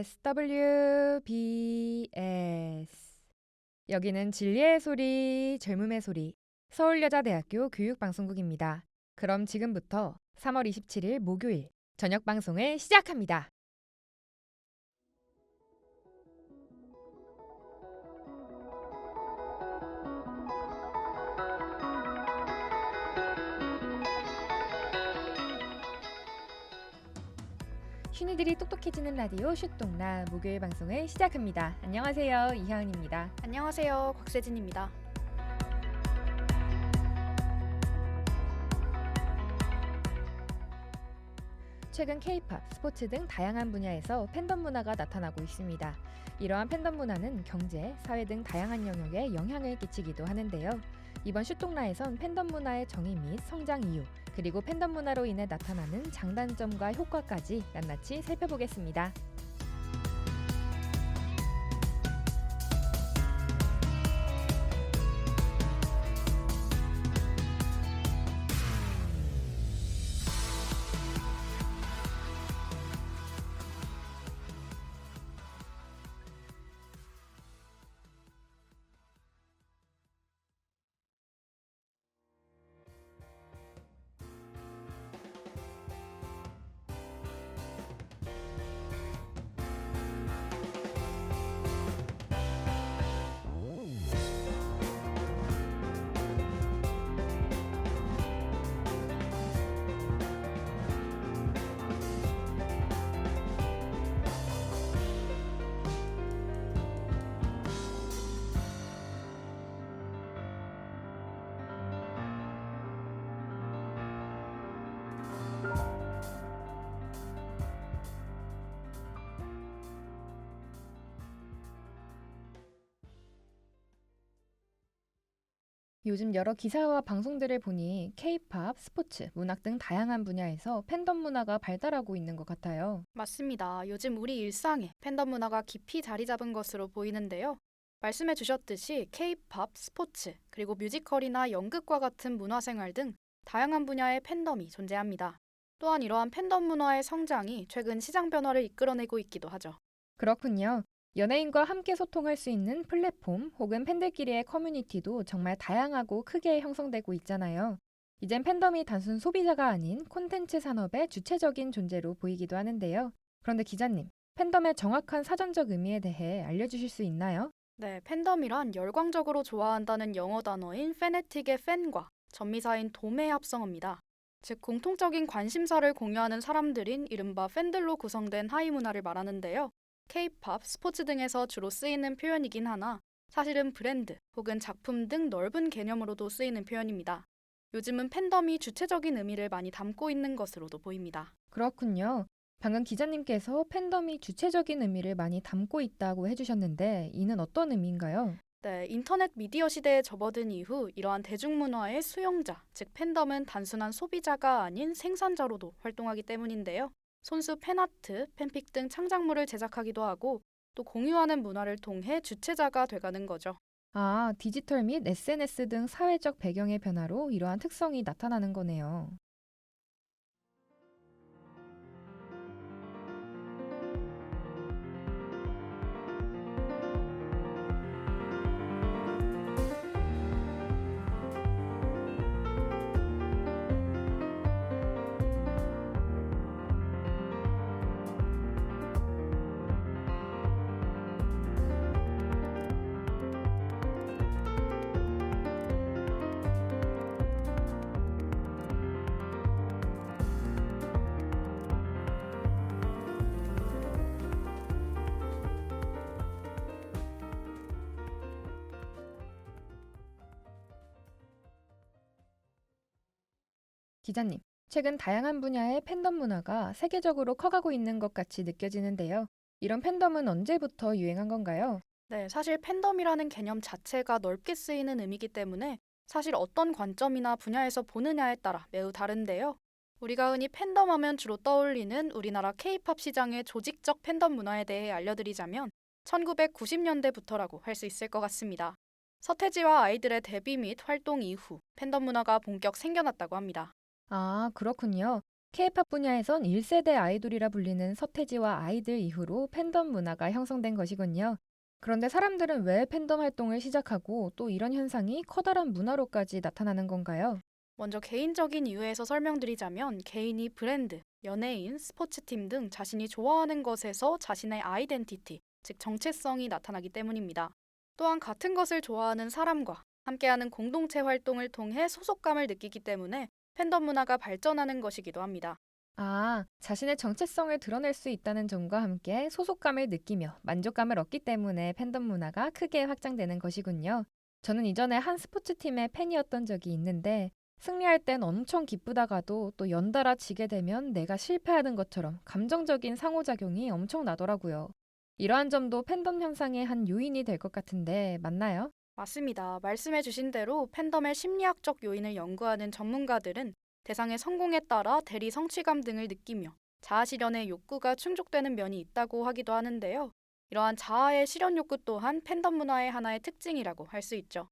SWBS. 여기는 진리의 소리, 젊음의 소리, 서울여자대학교 교육방송국입니다. 그럼 지금부터 3월 27일 목요일 저녁 방송을 시작합니다. 쉰이들이 똑똑해지는 라디오 슛동나 목요일 방송을 시작합니다. 안녕하세요, 이하은입니다. 안녕하세요, 곽세진입니다. 최근 K-팝, 스포츠 등 다양한 분야에서 팬덤 문화가 나타나고 있습니다. 이러한 팬덤 문화는 경제, 사회 등 다양한 영역에 영향을 끼치기도 하는데요. 이번 슛동라에선 팬덤 문화의 정의 및 성장 이유, 그리고 팬덤 문화로 인해 나타나는 장단점과 효과까지 낱낱이 살펴보겠습니다. 요즘 여러 기사와 방송들을 보니 K-팝, 스포츠, 문학 등 다양한 분야에서 팬덤 문화가 발달하고 있는 것 같아요. 맞습니다. 요즘 우리 일상에 팬덤 문화가 깊이 자리 잡은 것으로 보이는데요. 말씀해 주셨듯이 K-팝, 스포츠, 그리고 뮤지컬이나 연극과 같은 문화생활 등 다양한 분야의 팬덤이 존재합니다. 또한 이러한 팬덤 문화의 성장이 최근 시장 변화를 이끌어내고 있기도 하죠. 그렇군요. 연예인과 함께 소통할 수 있는 플랫폼 혹은 팬들끼리의 커뮤니티도 정말 다양하고 크게 형성되고 있잖아요. 이젠 팬덤이 단순 소비자가 아닌 콘텐츠 산업의 주체적인 존재로 보이기도 하는데요. 그런데 기자님, 팬덤의 정확한 사전적 의미에 대해 알려주실 수 있나요? 네, 팬덤이란 열광적으로 좋아한다는 영어 단어인 페네틱의 팬과 전미사인 돔의 합성어입니다. 즉, 공통적인 관심사를 공유하는 사람들인 이른바 팬들로 구성된 하위 문화를 말하는데요. K-팝, 스포츠 등에서 주로 쓰이는 표현이긴 하나 사실은 브랜드 혹은 작품 등 넓은 개념으로도 쓰이는 표현입니다. 요즘은 팬덤이 주체적인 의미를 많이 담고 있는 것으로도 보입니다. 그렇군요. 방금 기자님께서 팬덤이 주체적인 의미를 많이 담고 있다고 해주셨는데 이는 어떤 의미인가요? 네, 인터넷 미디어 시대에 접어든 이후 이러한 대중문화의 수용자, 즉 팬덤은 단순한 소비자가 아닌 생산자로도 활동하기 때문인데요. 손수 팬아트, 팬픽 등 창작물을 제작하기도 하고 또 공유하는 문화를 통해 주체자가 돼가는 거죠. 아, 디지털 및 SNS 등 사회적 배경의 변화로 이러한 특성이 나타나는 거네요. 기자님, 최근 다양한 분야의 팬덤 문화가 세계적으로 커가고 있는 것 같이 느껴지는데요. 이런 팬덤은 언제부터 유행한 건가요? 네, 사실 팬덤이라는 개념 자체가 넓게 쓰이는 의미이기 때문에 사실 어떤 관점이나 분야에서 보느냐에 따라 매우 다른데요. 우리가 흔히 팬덤 하면 주로 떠올리는 우리나라 K-팝 시장의 조직적 팬덤 문화에 대해 알려드리자면 1990년대부터라고 할 수 있을 것 같습니다. 서태지와 아이들의 데뷔 및 활동 이후 팬덤 문화가 본격 생겨났다고 합니다. 아, 그렇군요. K-팝 분야에선 1세대 아이돌이라 불리는 서태지와 아이들 이후로 팬덤 문화가 형성된 것이군요. 그런데 사람들은 왜 팬덤 활동을 시작하고 또 이런 현상이 커다란 문화로까지 나타나는 건가요? 먼저 개인적인 이유에서 설명드리자면 개인이 브랜드, 연예인, 스포츠팀 등 자신이 좋아하는 것에서 자신의 아이덴티티, 즉 정체성이 나타나기 때문입니다. 또한 같은 것을 좋아하는 사람과 함께하는 공동체 활동을 통해 소속감을 느끼기 때문에 팬덤 문화가 발전하는 것이기도 합니다. 아, 자신의 정체성을 드러낼 수 있다는 점과 함께 소속감을 느끼며 만족감을 얻기 때문에 팬덤 문화가 크게 확장되는 것이군요. 저는 이전에 한 스포츠팀의 팬이었던 적이 있는데 승리할 땐 엄청 기쁘다가도 또 연달아 지게 되면 내가 실패하는 것처럼 감정적인 상호작용이 엄청 나더라고요. 이러한 점도 팬덤 현상의 한 요인이 될 것 같은데 맞나요? 맞습니다. 말씀해주신 대로 팬덤의 심리학적 요인을 연구하는 전문가들은 대상의 성공에 따라 대리 성취감 등을 느끼며 자아 실현의 욕구가 충족되는 면이 있다고 하기도 하는데요. 이러한 자아의 실현 욕구 또한 팬덤 문화의 하나의 특징이라고 할 수 있죠.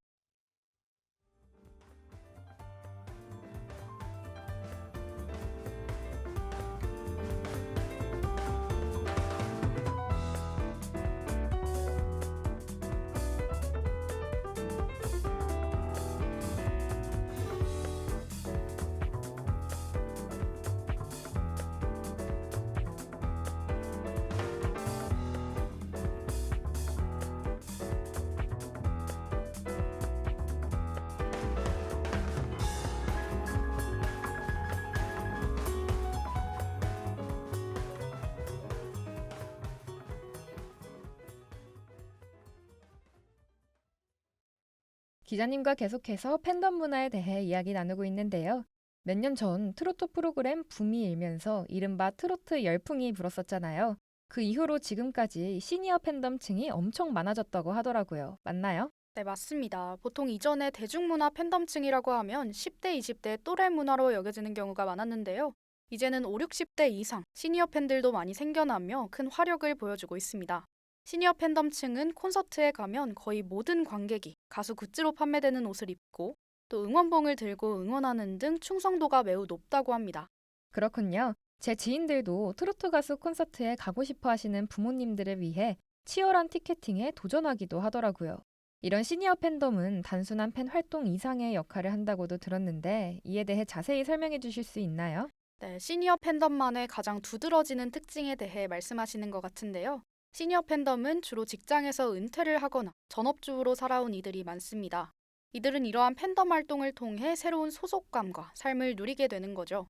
기자님과 계속해서 팬덤 문화에 대해 이야기 나누고 있는데요. 몇 년 전 트로트 프로그램 붐이 일면서 이른바 트로트 열풍이 불었었잖아요. 그 이후로 지금까지 시니어 팬덤층이 엄청 많아졌다고 하더라고요. 맞나요? 네, 맞습니다. 보통 이전에 대중문화 팬덤층이라고 하면 10대, 20대 또래 문화로 여겨지는 경우가 많았는데요. 이제는 5, 60대 이상 시니어 팬들도 많이 생겨나며 큰 화력을 보여주고 있습니다. 시니어 팬덤층은 콘서트에 가면 거의 모든 관객이 가수 굿즈로 판매되는 옷을 입고 또 응원봉을 들고 응원하는 등 충성도가 매우 높다고 합니다. 그렇군요. 제 지인들도 트로트 가수 콘서트에 가고 싶어 하시는 부모님들을 위해 치열한 티켓팅에 도전하기도 하더라고요. 이런 시니어 팬덤은 단순한 팬 활동 이상의 역할을 한다고도 들었는데 이에 대해 자세히 설명해 주실 수 있나요? 네, 시니어 팬덤만의 가장 두드러지는 특징에 대해 말씀하시는 것 같은데요. 시니어 팬덤은 주로 직장에서 은퇴를 하거나 전업주부로 살아온 이들이 많습니다. 이들은 이러한 팬덤 활동을 통해 새로운 소속감과 삶을 누리게 되는 거죠.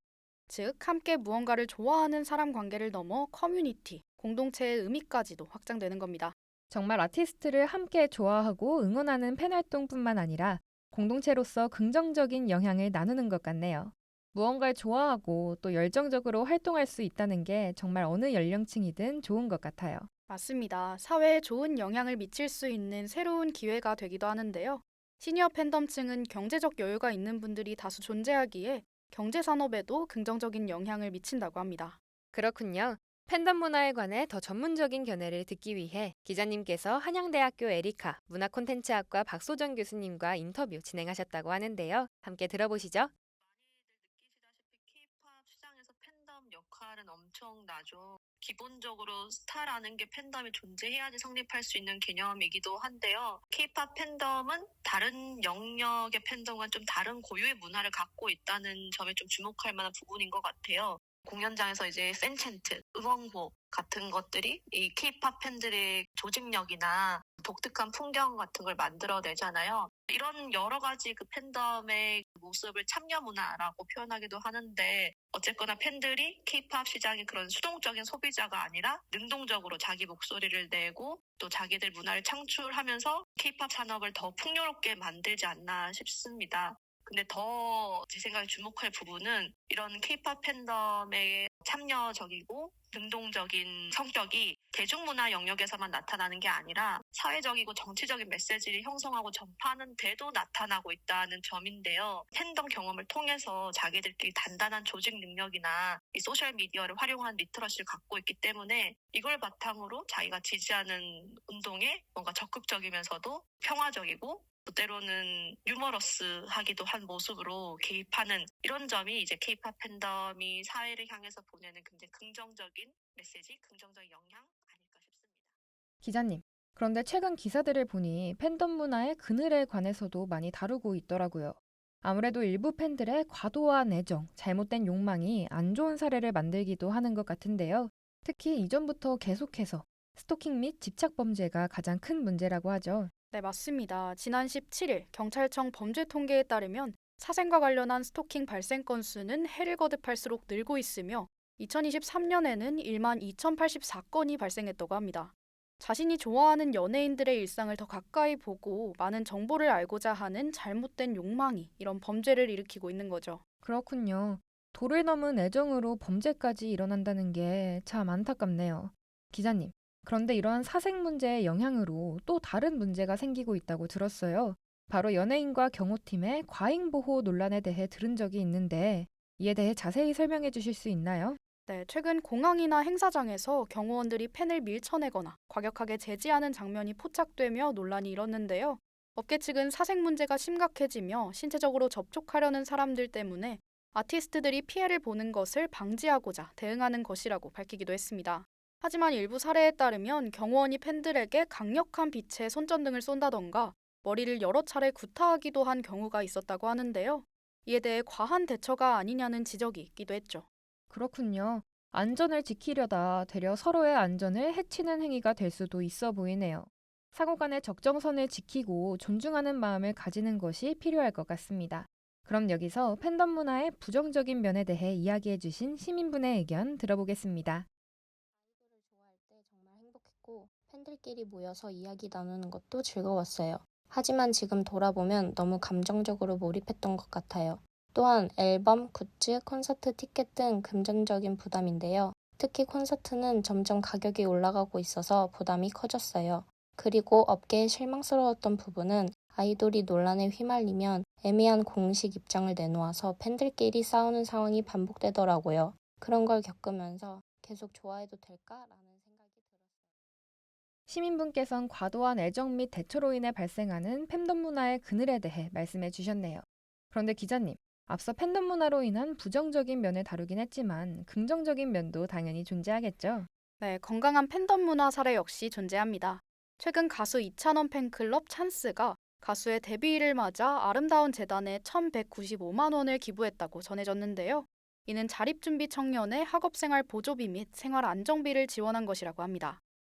즉, 함께 무언가를 좋아하는 사람 관계를 넘어 커뮤니티, 공동체의 의미까지도 확장되는 겁니다. 정말 아티스트를 함께 좋아하고 응원하는 팬 활동뿐만 아니라 공동체로서 긍정적인 영향을 나누는 것 같네요. 무언가를 좋아하고 또 열정적으로 활동할 수 있다는 게 정말 어느 연령층이든 좋은 것 같아요. 맞습니다. 사회에 좋은 영향을 미칠 수 있는 새로운 기회가 되기도 하는데요. 시니어 팬덤층은 경제적 여유가 있는 분들이 다수 존재하기에 경제 산업에도 긍정적인 영향을 미친다고 합니다. 그렇군요. 팬덤 문화에 관해 더 전문적인 견해를 듣기 위해 기자님께서 한양대학교 에리카 문화콘텐츠학과 박소정 교수님과 인터뷰 진행하셨다고 하는데요. 함께 들어보시죠. 느끼시다시피 K-팝 시장에서 팬덤 역할은 엄청나죠. 기본적으로 스타라는 게 팬덤이 존재해야지 성립할 수 있는 개념이기도 한데요. K-팝 팬덤은 다른 영역의 팬덤과는 좀 다른 고유의 문화를 갖고 있다는 점에 좀 주목할 만한 부분인 것 같아요. 공연장에서 이제 팬챈트, 응원곡 같은 것들이 이 K-팝 팬들의 조직력이나 독특한 풍경 같은 걸 만들어내잖아요. 이런 여러 가지 그 팬덤의 모습을 참여 문화라고 표현하기도 하는데 어쨌거나 팬들이 K-팝 시장의 그런 수동적인 소비자가 아니라 능동적으로 자기 목소리를 내고 또 자기들 문화를 창출하면서 K-팝 산업을 더 풍요롭게 만들지 않나 싶습니다. 근데 더 제 생각에 주목할 부분은 이런 K-팝 팬덤의 참여적이고 능동적인 성격이 대중문화 영역에서만 나타나는 게 아니라 사회적이고 정치적인 메시지를 형성하고 전파하는 데도 나타나고 있다는 점인데요. 팬덤 경험을 통해서 자기들끼리 단단한 조직 능력이나 이 소셜미디어를 활용한 리터러시를 갖고 있기 때문에 이걸 바탕으로 자기가 지지하는 운동에 뭔가 적극적이면서도 평화적이고 때로는 유머러스하기도 한 모습으로 개입하는 이런 점이 이제 케이팝 팬덤이 사회를 향해서 보내는 굉장히 긍정적인 메시지, 긍정적인 영향 아닐까 싶습니다. 기자님, 그런데 최근 기사들을 보니 팬덤 문화의 그늘에 관해서도 많이 다루고 있더라고요. 아무래도 일부 팬들의 과도한 애정, 잘못된 욕망이 안 좋은 사례를 만들기도 하는 것 같은데요. 특히 이전부터 계속해서 스토킹 및 집착 범죄가 가장 큰 문제라고 하죠. 네, 맞습니다. 지난 17일 경찰청 범죄 통계에 따르면 사생과 관련한 스토킹 발생 건수는 해를 거듭할수록 늘고 있으며 2023년에는 1만 2,084건이 발생했다고 합니다. 자신이 좋아하는 연예인들의 일상을 더 가까이 보고 많은 정보를 알고자 하는 잘못된 욕망이 이런 범죄를 일으키고 있는 거죠. 그렇군요. 도를 넘은 애정으로 범죄까지 일어난다는 게 참 안타깝네요. 기자님, 그런데 이러한 사생 문제의 영향으로 또 다른 문제가 생기고 있다고 들었어요. 바로 연예인과 경호팀의 과잉 보호 논란에 대해 들은 적이 있는데 이에 대해 자세히 설명해 주실 수 있나요? 네, 최근 공항이나 행사장에서 경호원들이 팬을 밀쳐내거나 과격하게 제지하는 장면이 포착되며 논란이 일었는데요. 업계 측은 사생 문제가 심각해지며 신체적으로 접촉하려는 사람들 때문에 아티스트들이 피해를 보는 것을 방지하고자 대응하는 것이라고 밝히기도 했습니다. 하지만 일부 사례에 따르면 경호원이 팬들에게 강력한 빛의 손전등을 쏜다던가 머리를 여러 차례 구타하기도 한 경우가 있었다고 하는데요. 이에 대해 과한 대처가 아니냐는 지적이 있기도 했죠. 그렇군요. 안전을 지키려다 되려 서로의 안전을 해치는 행위가 될 수도 있어 보이네요. 상호 간의 적정선을 지키고 존중하는 마음을 가지는 것이 필요할 것 같습니다. 그럼 여기서 팬덤 문화의 부정적인 면에 대해 이야기해 주신 시민분의 의견 들어보겠습니다. 아이돌을 좋아할 때 정말 행복했고 팬들끼리 모여서 이야기 나누는 것도 즐거웠어요. 하지만 지금 돌아보면 너무 감정적으로 몰입했던 것 같아요. 또한 앨범, 굿즈, 콘서트 티켓 등 금전적인 부담인데요. 특히 콘서트는 점점 가격이 올라가고 있어서 부담이 커졌어요. 그리고 업계에 실망스러웠던 부분은 아이돌이 논란에 휘말리면 애매한 공식 입장을 내놓아서 팬들끼리 싸우는 상황이 반복되더라고요. 그런 걸 겪으면서 계속 좋아해도 될까라는 생각이 들었어요. 시민분께선 과도한 애정 및 대처로 인해 발생하는 팬덤 문화의 그늘에 대해 말씀해 주셨네요. 그런데 기자님, 앞서 팬덤 문화로 인한 부정적인 면을 다루긴 했지만 긍정적인 면도 당연히 존재하겠죠? 네, 건강한 팬덤 문화 사례 역시 존재합니다. 최근 가수 이찬원 팬클럽 찬스가 가수의 데뷔일을 맞아 아름다운 재단에 1,195만 원을 기부했다고 전해졌는데요. 이는 자립준비 청년의 학업생활 보조비 및 생활 안정비를 지원한 것이라고 합니다.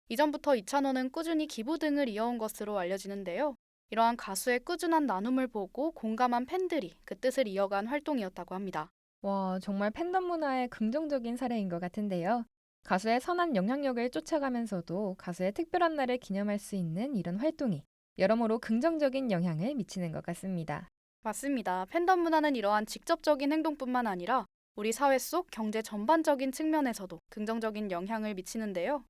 이전부터 이찬원은 꾸준히 기부 등을 이어온 것으로 알려지는데요. 이러한 가수의 꾸준한 나눔을 보고 공감한 팬들이 그 뜻을 이어간 활동이었다고 합니다. 와, 정말 팬덤 문화의 긍정적인 사례인 것 같은데요. 가수의 선한 영향력을 쫓아가면서도 가수의 특별한 날을 기념할 수 있는 이런 활동이 여러모로 긍정적인 영향을 미치는 것 같습니다. 맞습니다. 팬덤 문화는 이러한 직접적인 행동뿐만 아니라 우리 사회 속 경제 전반적인 측면에서도 긍정적인 영향을 미치는데요.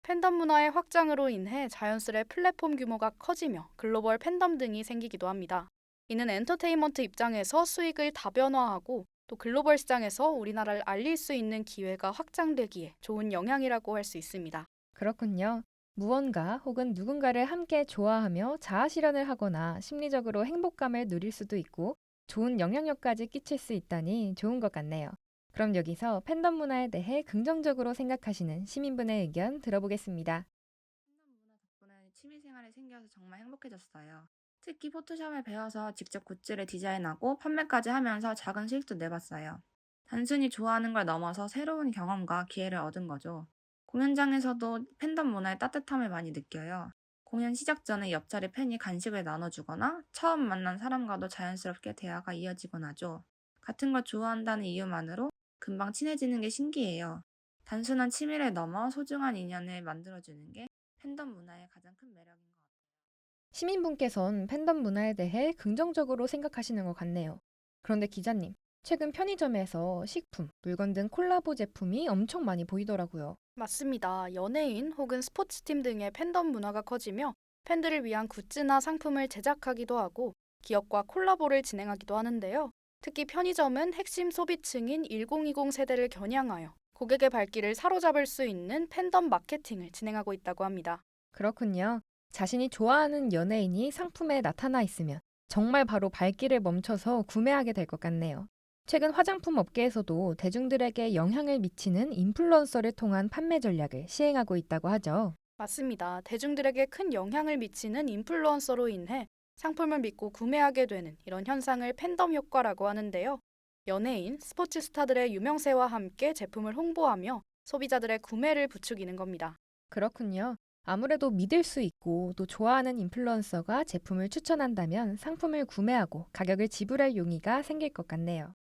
팬덤 문화의 확장으로 인해 자연스레 플랫폼 규모가 커지며 글로벌 팬덤 등이 생기기도 합니다. 이는 엔터테인먼트 입장에서 수익을 다변화하고 또 글로벌 시장에서 우리나라를 알릴 수 있는 기회가 확장되기에 좋은 영향이라고 할 수 있습니다. 그렇군요. 무언가 혹은 누군가를 함께 좋아하며 자아 실현을 하거나 심리적으로 행복감을 누릴 수도 있고 좋은 영향력까지 끼칠 수 있다니 좋은 것 같네요. 그럼 여기서 팬덤 문화에 대해 긍정적으로 생각하시는 시민분의 의견 들어보겠습니다. 팬덤 문화 덕분에 취미생활이 생겨서 정말 행복해졌어요. 특히 포토샵을 배워서 직접 굿즈를 디자인하고 판매까지 하면서 작은 수익도 내봤어요. 단순히 좋아하는 걸 넘어서 새로운 경험과 기회를 얻은 거죠. 공연장에서도 팬덤 문화의 따뜻함을 많이 느껴요. 공연 시작 전에 옆자리 팬이 간식을 나눠주거나 처음 만난 사람과도 자연스럽게 대화가 이어지곤 하죠. 같은 걸 좋아한다는 이유만으로 금방 친해지는 게 신기해요. 단순한 취미를 넘어 소중한 인연을 만들어주는 게 팬덤 문화의 가장 큰 매력인 것 같아요. 시민분께선 팬덤 문화에 대해 긍정적으로 생각하시는 것 같네요. 그런데 기자님, 최근 편의점에서 식품, 물건 등 콜라보 제품이 엄청 많이 보이더라고요. 맞습니다. 연예인 혹은 스포츠팀 등의 팬덤 문화가 커지며 팬들을 위한 굿즈나 상품을 제작하기도 하고 기업과 콜라보를 진행하기도 하는데요. 특히 편의점은 핵심 소비층인 1020 세대를 겨냥하여 고객의 발길을 사로잡을 수 있는 팬덤 마케팅을 진행하고 있다고 합니다. 그렇군요. 자신이 좋아하는 연예인이 상품에 나타나 있으면 정말 바로 발길을 멈춰서 구매하게 될 것 같네요. 최근 화장품 업계에서도 대중들에게 영향을 미치는 인플루언서를 통한 판매 전략을 시행하고 있다고 하죠. 맞습니다. 대중들에게 큰 영향을 미치는 인플루언서로 인해 상품을 믿고 구매하게 되는 이런 현상을 팬덤 효과라고 하는데요. 연예인, 스포츠 스타들의 유명세와 함께 제품을 홍보하며 소비자들의 구매를 부추기는 겁니다. 그렇군요. 아무래도 믿을 수 있고 또 좋아하는 인플루언서가 제품을 추천한다면 상품을 구매하고 가격을 지불할 용의가 생길 것 같네요.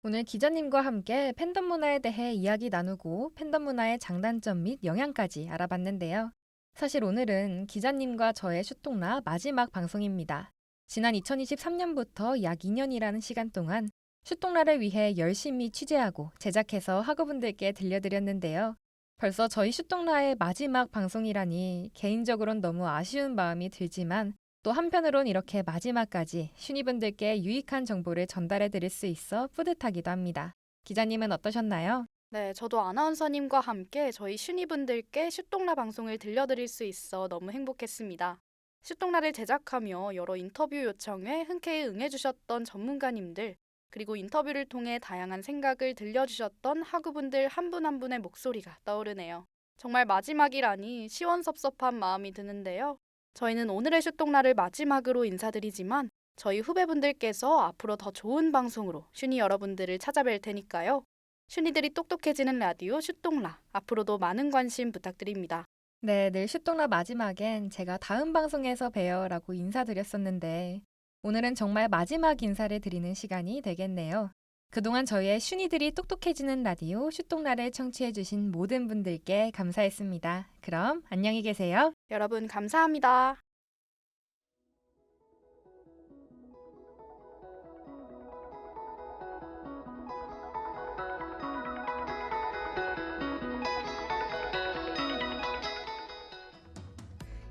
오늘 기자님과 함께 팬덤 문화에 대해 이야기 나누고 팬덤 문화의 장단점 및 영향까지 알아봤는데요. 사실 오늘은 기자님과 저의 슈똥라 마지막 방송입니다. 지난 2023년부터 약 2년이라는 시간 동안 슈똥라를 위해 열심히 취재하고 제작해서 학우분들께 들려드렸는데요. 벌써 저희 슈똥라의 마지막 방송이라니 개인적으론 너무 아쉬운 마음이 들지만 또 한편으론 이렇게 마지막까지 슈니분들께 유익한 정보를 전달해 드릴 수 있어 뿌듯하기도 합니다. 기자님은 어떠셨나요? 네, 저도 아나운서님과 함께 저희 슈니분들께 슈똥라 방송을 들려드릴 수 있어 너무 행복했습니다. 슈똥라를 제작하며 여러 인터뷰 요청에 흔쾌히 응해주셨던 전문가님들, 그리고 인터뷰를 통해 다양한 생각을 들려주셨던 학우분들 한 분 한 분의 목소리가 떠오르네요. 정말 마지막이라니 시원섭섭한 마음이 드는데요. 저희는 오늘의 슈똥라를 마지막으로 인사드리지만 저희 후배분들께서 앞으로 더 좋은 방송으로 슈니 여러분들을 찾아뵐 테니까요. 슈니들이 똑똑해지는 라디오 슈똥라, 앞으로도 많은 관심 부탁드립니다. 네, 늘 슈똥라 마지막엔 제가 다음 방송에서 봬요라고 인사드렸었는데 오늘은 정말 마지막 인사를 드리는 시간이 되겠네요. 그동안 저희의 슈니들이 똑똑해지는 라디오 슈똥라를 청취해주신 모든 분들께 감사했습니다. 그럼 안녕히 계세요. 여러분 감사합니다.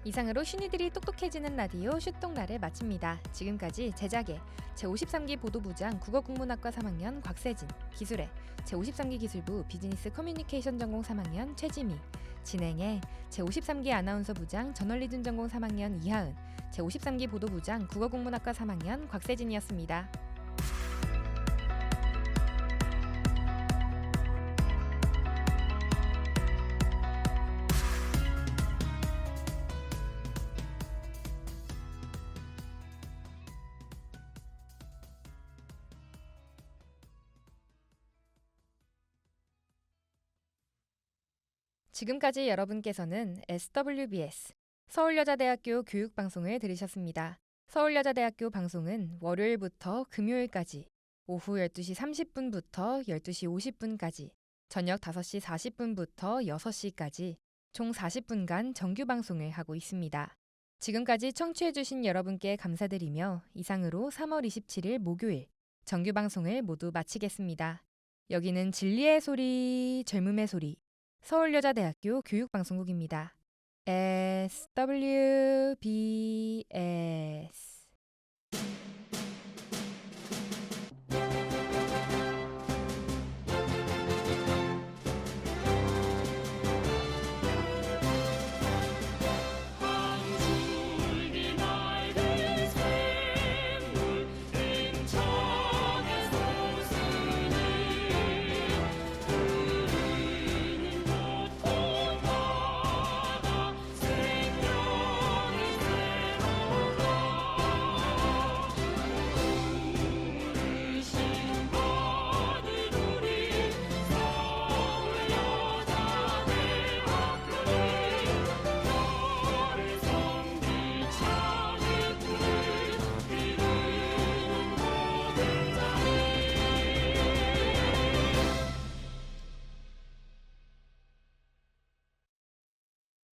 이상으로 슈니들이 똑똑해지는 라디오 슈똥라를 마칩니다. 지금까지 제작의 제53기 보도부장 국어국문학과 3학년 곽세진, 기술의 제53기 기술부 비즈니스 커뮤니케이션 전공 3학년 최지미, 진행의 제53기 아나운서 부장 저널리즘 전공 3학년 이하은, 제53기 보도부장 국어국문학과 3학년 곽세진이었습니다. 지금까지 여러분께서는 SWBS 서울여자대학교 교육방송을 들으셨습니다. 서울여자대학교 방송은 월요일부터 금요일까지 오후 12시 30분부터 12시 50분까지 저녁 5시 40분부터 6시까지 총 40분간 정규 방송을 하고 있습니다. 지금까지 청취해주신 여러분께 감사드리며 이상으로 3월 27일 목요일 정규 방송을 모두 마치겠습니다. 여기는 진리의 소리, 젊음의 소리 서울여자대학교 교육방송국입니다. SWBS